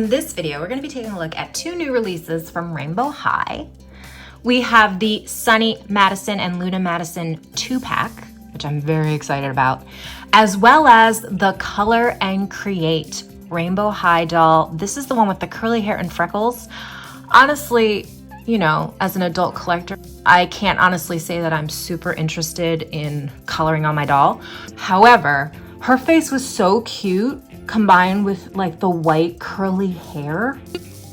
In this video, we're going to be taking a look at two new releases from Rainbow High. We have the Luna Madison and Luna Madison 2-pack, which I'm very excited about, as well as the Color and Create Rainbow High doll. This is the one with the curly hair and freckles. Honestly, you know, as an adult collector, I can't honestly say that I'm super interested in coloring on my doll. However, her face was so cute combined with like the white curly hair.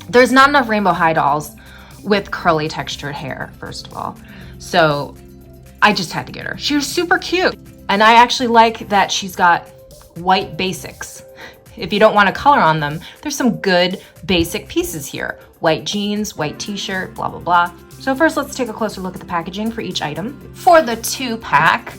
There's not enough Rainbow High dolls with curly textured hair, first of all. So I just had to get her. She was super cute. And I actually like that she's got white basics. If you don't want to color on them, there's some good basic pieces here. White jeans, white t-shirt, blah, blah, blah. So first, let's take a closer look at the packaging for each item. For the 2-pack,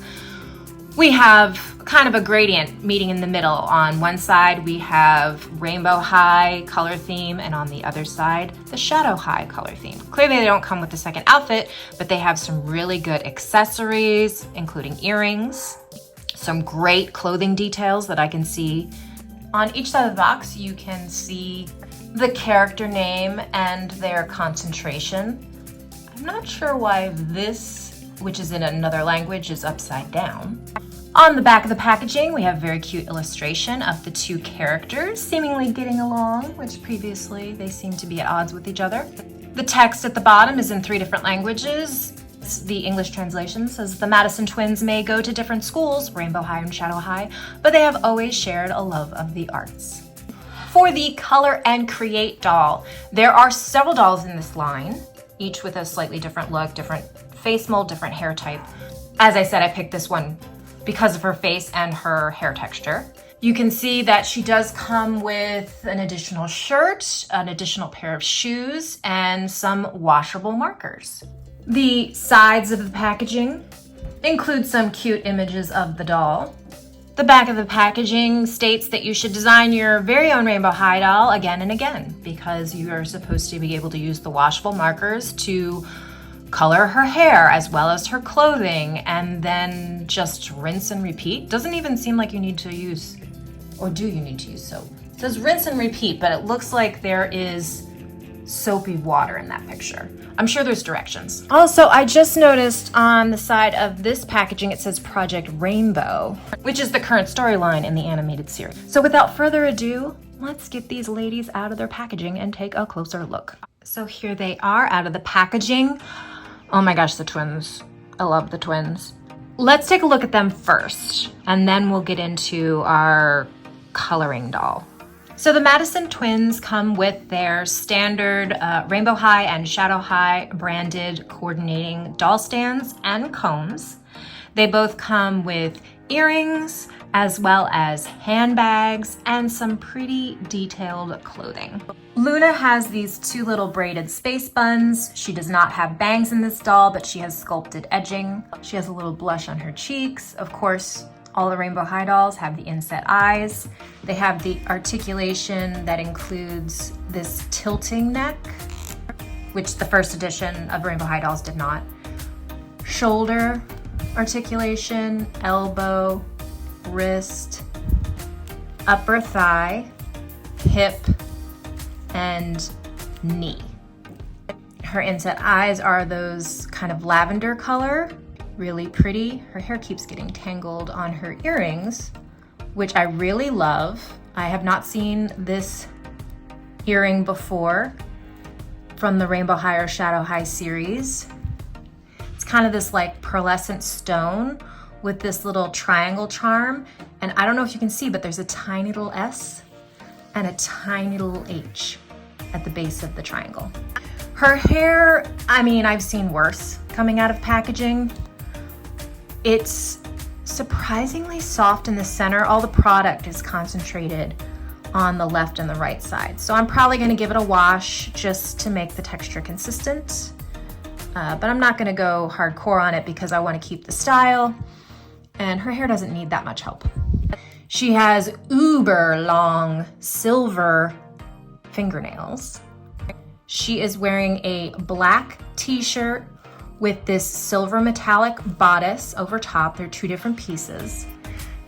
we have kind of a gradient meeting in the middle. On one side, we have Rainbow High color theme, and on the other side, the Shadow High color theme. Clearly, they don't come with the second outfit, but they have some really good accessories, including earrings, some great clothing details that I can see. On each side of the box, you can see the character name and their concentration. I'm not sure why this, which is in another language, is upside down. On the back of the packaging, we have a very cute illustration of the two characters seemingly getting along, which previously they seemed to be at odds with each other. The text at the bottom is in 3 different languages. The English translation says, the Madison twins may go to different schools, Rainbow High and Shadow High, but they have always shared a love of the arts. For the Color and Create doll, there are several dolls in this line, each with a slightly different look, different face mold, different hair type. As I said, I picked this one because of her face and her hair texture. You can see that she does come with an additional shirt, an additional pair of shoes, and some washable markers. The sides of the packaging include some cute images of the doll. The back of the packaging states that you should design your very own Rainbow High doll again and again because you are supposed to be able to use the washable markers to color her hair as well as her clothing and then just rinse and repeat. Doesn't even seem like you need to use, or do you need to use soap? It says rinse and repeat, but it looks like there is soapy water in that picture. I'm sure there's directions. Also, I just noticed on the side of this packaging, it says Project Rainbow, which is the current storyline in the animated series. So without further ado, let's get these ladies out of their packaging and take a closer look. So here they are out of the packaging. Oh my gosh, the twins. I love the twins. Let's take a look at them first, and then we'll get into our coloring doll. So the Madison twins come with their standard Rainbow High and Shadow High branded coordinating doll stands and combs. They both come with earrings as well as handbags and some pretty detailed clothing. Luna has these 2 little braided space buns. She does not have bangs in this doll, but she has sculpted edging. She has a little blush on her cheeks. Of course, all the Rainbow High dolls have the inset eyes. They have the articulation that includes this tilting neck, which the first edition of Rainbow High dolls did not. Shoulder articulation, elbow, wrist, upper thigh, hip, and knee. Her inset eyes are those kind of lavender color. Really pretty. Her hair keeps getting tangled on her earrings, which I really love. I have not seen this earring before from the Rainbow High or Shadow High series. It's kind of this like pearlescent stone with this little triangle charm. And I don't know if you can see, but there's a tiny little S and a tiny little H at the base of the triangle. Her hair, I mean, I've seen worse coming out of packaging. It's surprisingly soft in the center. All the product is concentrated on the left and the right side. So I'm probably gonna give it a wash just to make the texture consistent. But I'm not gonna go hardcore on it because I wanna keep the style, and her hair doesn't need that much help. She has uber long silver fingernails. She is wearing a black t-shirt with this silver metallic bodice over top. They're 2 different pieces.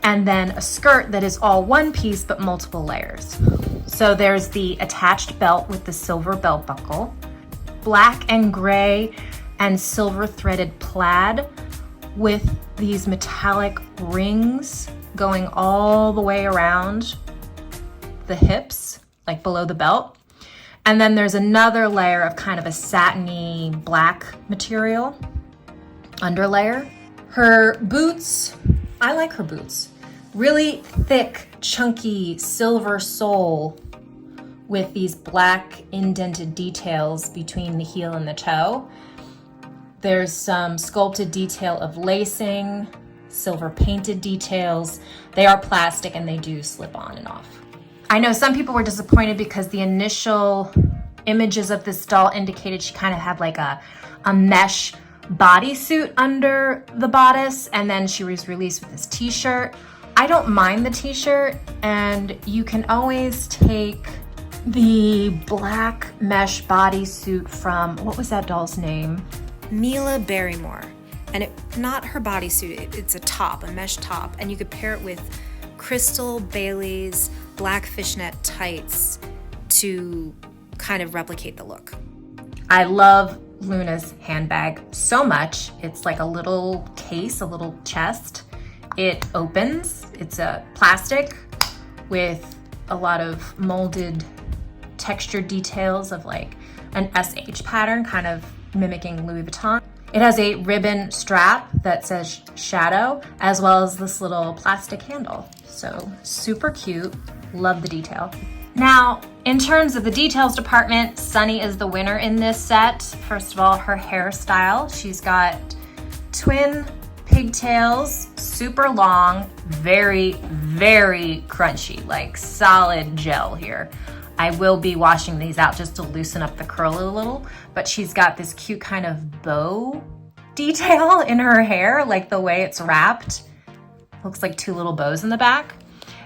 and then a skirt that is all one piece but multiple layers. So there's the attached belt with the silver belt buckle, black and gray and silver threaded plaid with these metallic rings going all the way around the hips, like below the belt. And then there's another layer of kind of a satiny black material underlayer. Her boots, I like her boots. Really thick, chunky silver sole with these black indented details between the heel and the toe. There's some sculpted detail of lacing, silver painted details. They are plastic and they do slip on and off. I know some people were disappointed because the initial images of this doll indicated she kind of had like a mesh bodysuit under the bodice, and then she was released with this t-shirt. I don't mind the t-shirt, and you can always take the black mesh bodysuit from, what was that doll's name? Mila Barrymore. And not her bodysuit, it's a top, a mesh top, and you could pair it with Crystal Bailey's black fishnet tights to kind of replicate the look. I love Luna's handbag so much. It's like a little case, a little chest. It opens, it's a plastic with a lot of molded texture details of like an SH pattern, kind of mimicking Louis Vuitton. It has a ribbon strap that says Shadow, as well as this little plastic handle. So super cute, love the detail. Now, in terms of the details department, Sunny is the winner in this set. First of all, her hairstyle. She's got twin pigtails, super long, very, very crunchy, like solid gel here. I will be washing these out just to loosen up the curl a little, but she's got this cute kind of bow detail in her hair, like the way it's wrapped. Looks like two little bows in the back.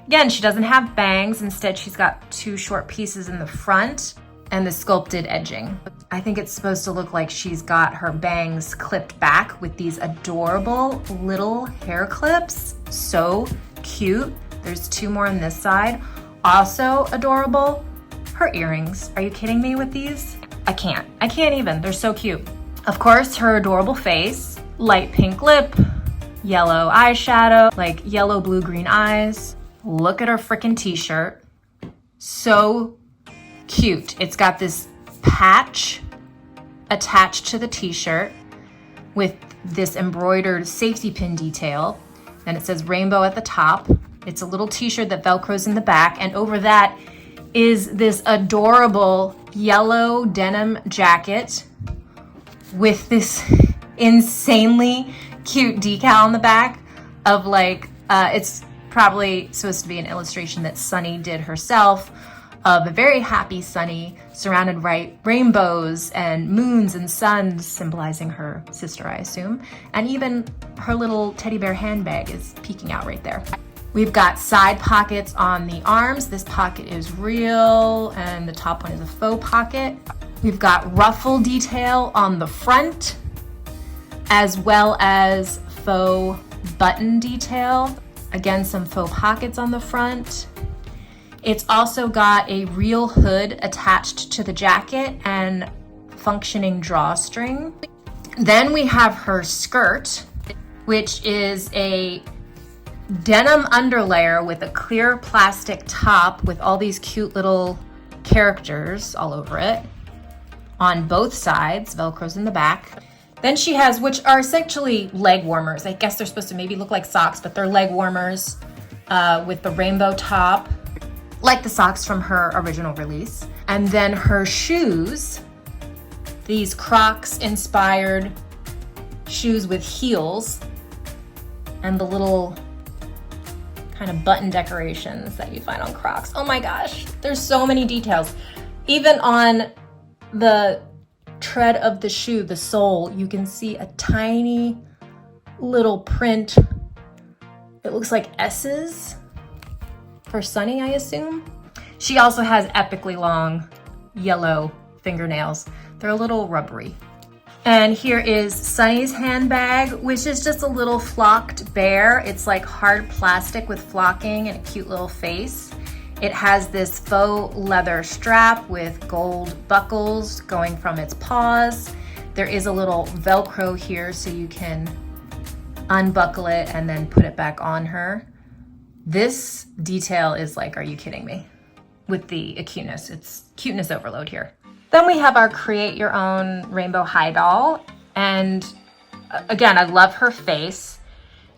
Again, she doesn't have bangs. Instead, she's got two short pieces in the front and the sculpted edging. I think it's supposed to look like she's got her bangs clipped back with these adorable little hair clips. So cute. There's two more on this side. Also adorable. Her earrings. Are you kidding me with these? I can't even. They're so cute. Of course, her adorable face, light pink lip, yellow eyeshadow, like yellow, blue, green eyes. Look at her freaking t-shirt. So cute. It's got this patch attached to the t-shirt with this embroidered safety pin detail. And it says rainbow at the top. It's a little t-shirt that Velcros in the back. And over that is this adorable yellow denim jacket with this insanely cute decal on the back of like, it's probably supposed to be an illustration that Sunny did herself of a very happy Sunny surrounded by rainbows and moons and suns, symbolizing her sister, I assume. And even her little teddy bear handbag is peeking out right there. We've got side pockets on the arms. This pocket is real, and the top one is a faux pocket. We've got ruffle detail on the front, as well as faux button detail. Again, some faux pockets on the front. It's also got a real hood attached to the jacket and functioning drawstring. Then we have her skirt, which is a denim underlayer with a clear plastic top with all these cute little characters all over it on both sides, Velcros in the back. Then she has, which are essentially leg warmers. I guess they're supposed to maybe look like socks, but they're leg warmers with the rainbow top, like the socks from her original release. And then her shoes, these Crocs inspired shoes with heels and the little kind of button decorations that you find on Crocs. Oh my gosh, there's so many details. Even on the tread of the shoe, the sole, you can see a tiny little print. It looks like S's for Sunny, I assume. She also has epically long yellow fingernails. They're a little rubbery. And here is Sunny's handbag, which is just a little flocked bear. It's like hard plastic with flocking and a cute little face. It has this faux leather strap with gold buckles going from its paws. There is a little Velcro here so you can unbuckle it and then put it back on her. This detail is like, are you kidding me? With the cuteness, it's cuteness overload here. Then we have our create your own Rainbow High doll. And again, I love her face.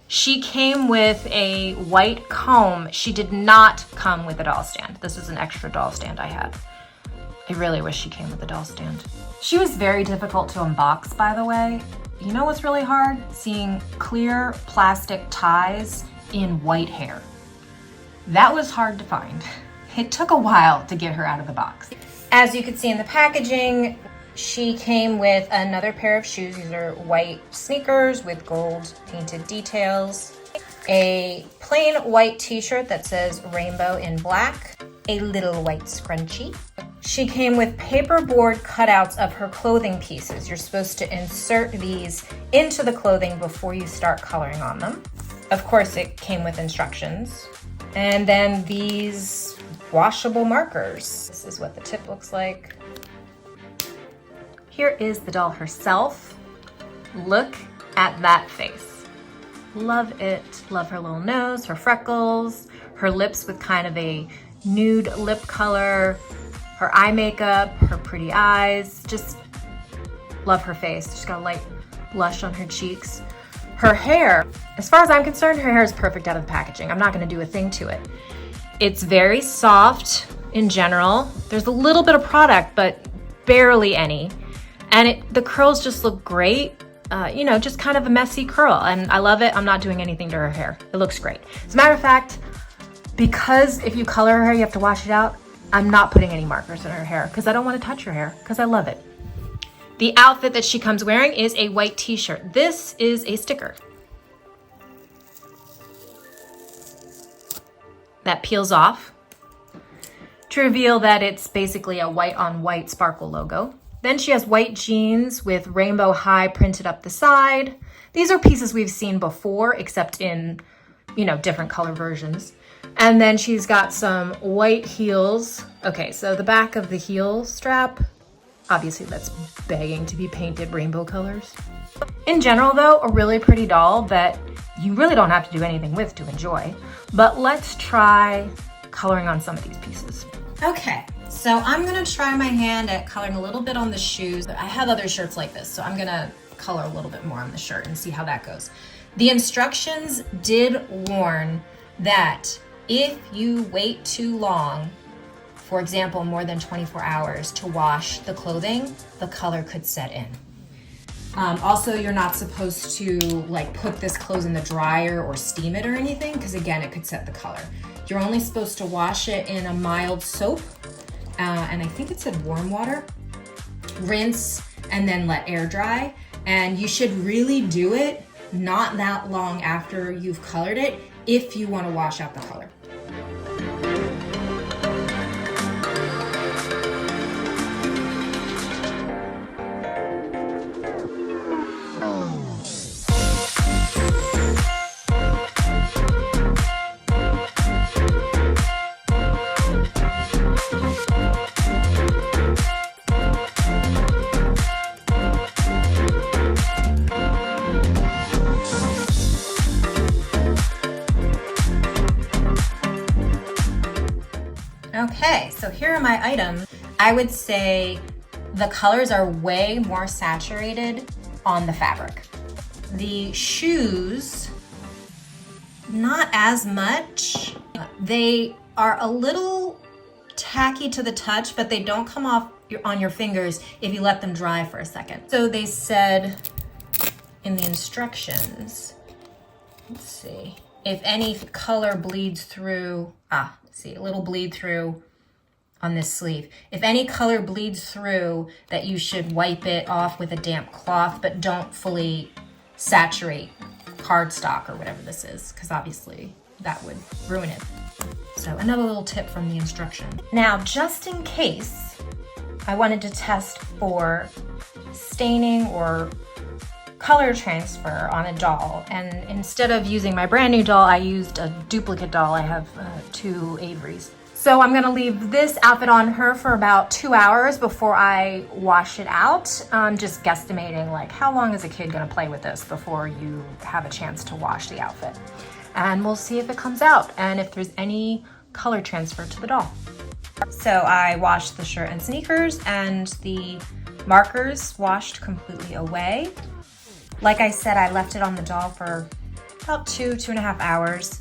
She came with a white comb. She did not come with a doll stand. This is an extra doll stand I had. I really wish she came with a doll stand. She was very difficult to unbox, by the way. You know what's really hard? Seeing clear plastic ties in white hair. That was hard to find. It took a while to get her out of the box. As you can see in the packaging, she came with another pair of shoes. These are white sneakers with gold painted details. A plain white t-shirt that says rainbow in black. A little white scrunchie. She came with paperboard cutouts of her clothing pieces. You're supposed to insert these into the clothing before you start coloring on them. Of course, it came with instructions. And then these washable markers. This is what the tip looks like. Here is the doll herself. Look at that face. Love it. Love her little nose, her freckles, her lips with kind of a nude lip color, her eye makeup, her pretty eyes. Just love her face. She's got a light blush on her cheeks. Her hair, as far as I'm concerned, her hair is perfect out of the packaging. I'm not gonna do a thing to it. It's very soft in general. There's a little bit of product, but barely any. And the curls just look great. You know, just kind of a messy curl. And I love it. I'm not doing anything to her hair. It looks great. As a matter of fact, because if you color her hair, you have to wash it out, I'm not putting any markers in her hair because I don't want to touch her hair because I love it. The outfit that she comes wearing is a white t-shirt. This is a sticker that peels off to reveal that it's basically a white on white sparkle logo. Then she has white jeans with Rainbow High printed up the side. These are pieces we've seen before, except in, you know, different color versions. And then she's got some white heels. Okay, so the back of the heel strap, obviously that's begging to be painted rainbow colors. In general though, a really pretty doll that you really don't have to do anything with to enjoy. But let's try coloring on some of these pieces. Okay, so I'm gonna try my hand at coloring a little bit on the shoes. I have other shirts like this, so I'm gonna color a little bit more on the shirt and see how that goes. The instructions did warn that if you wait too long, for example, more than 24 hours to wash the clothing, the color could set in. Also, you're not supposed to like put this clothes in the dryer or steam it or anything, because again, it could set the color. You're only supposed to wash it in a mild soap, and I think it said warm water, rinse, and then let air dry. And you should really do it not that long after you've colored it if you want to wash out the color. Okay, so here are my items. I would say the colors are way more saturated on the fabric. The shoes, not as much. They are a little tacky to the touch, but they don't come off on your fingers if you let them dry for a second. So they said in the instructions, let's see, if any color bleeds through, see a little bleed through on this sleeve. If any color bleeds through, that you should wipe it off with a damp cloth, but don't fully saturate cardstock or whatever this is, because obviously that would ruin it. So another little tip from the instruction. Now, just in case, I wanted to test for staining or color transfer on a doll, and instead of using my brand new doll, I used a duplicate doll. I have 2 Averys. So I'm gonna leave this outfit on her for about 2 hours before I wash it out. I'm just guesstimating, like, how long is a kid gonna play with this before you have a chance to wash the outfit? And we'll see if it comes out and if there's any color transfer to the doll. So I washed the shirt and sneakers, and the markers washed completely away. Like I said, I left it on the doll for about 2.5 hours.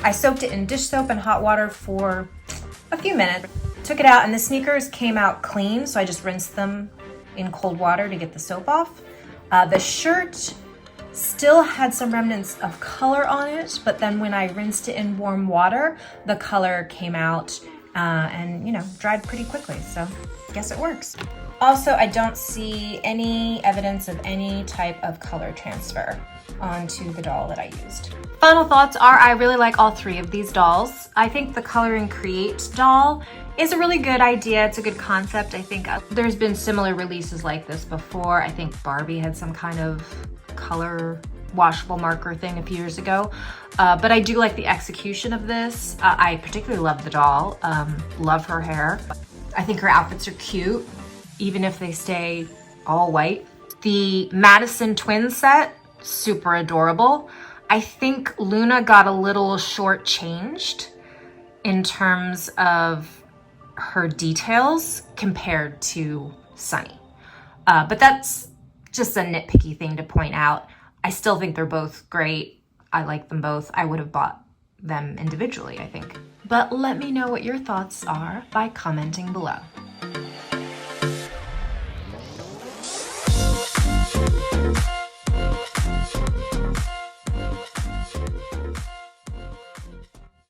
I soaked it in dish soap and hot water for a few minutes. Took it out, and the sneakers came out clean, so I just rinsed them in cold water to get the soap off. The shirt still had some remnants of color on it, but then when I rinsed it in warm water, the color came out and, you know, dried pretty quickly, so I guess it works. Also, I don't see any evidence of any type of color transfer onto the doll that I used. Final thoughts are, I really like all 3 of these dolls. I think the Color and Create doll is a really good idea. It's a good concept. I think there's been similar releases like this before. I think Barbie had some kind of color washable marker thing a few years ago. But I do like the execution of this. I particularly love the doll, love her hair. I think her outfits are cute, even if they stay all white. The Madison twin set, super adorable. I think Luna got a little shortchanged in terms of her details compared to Sunny. But that's just a nitpicky thing to point out. I still think they're both great. I like them both. I would have bought them individually, I think. But let me know what your thoughts are by commenting below.